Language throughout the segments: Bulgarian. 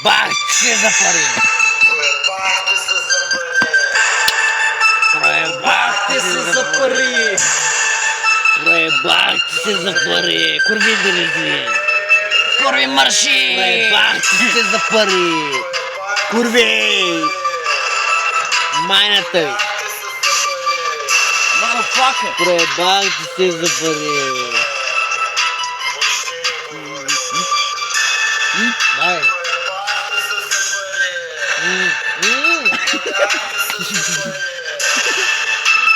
Проебахте се за пари! Проебахте се за пари! Проебахте се за пари! Курви дали! Курви марши! Проебахте се за пари! Курви! Майната ви! Motherfucker! Проебахте се за пари! Давай!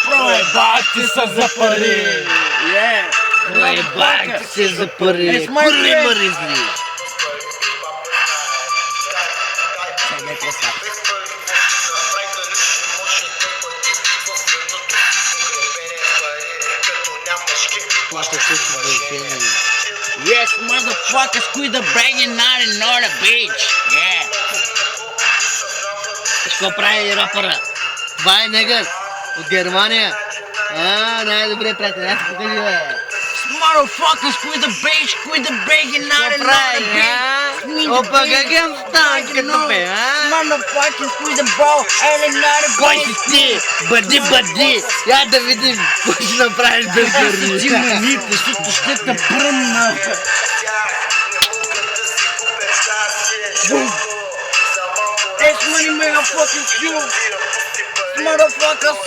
Проебахте се за пари! Yeah! Проебахте се за пари! It's my Курви friend. мързли! Плаща също бъдение. Yes, motherfuckers, quit the bragging out and not a bitch! Yeah! Какво прави рапъра? Това е негър от Германия. Най-добре приятел. Аз ти покажи, бе. Motherfuckers, quit the bitch, quit the bragging out and not a bitch! Опа, как ям стан като бе, Motherfuckers, quit the bro, and not a Кой bitch! си ти? Бъди! Я да видим кой ще направиш без гърни. Ти мани, защото ще те бръмна! It's money, motherfucking you! Motherfuckers!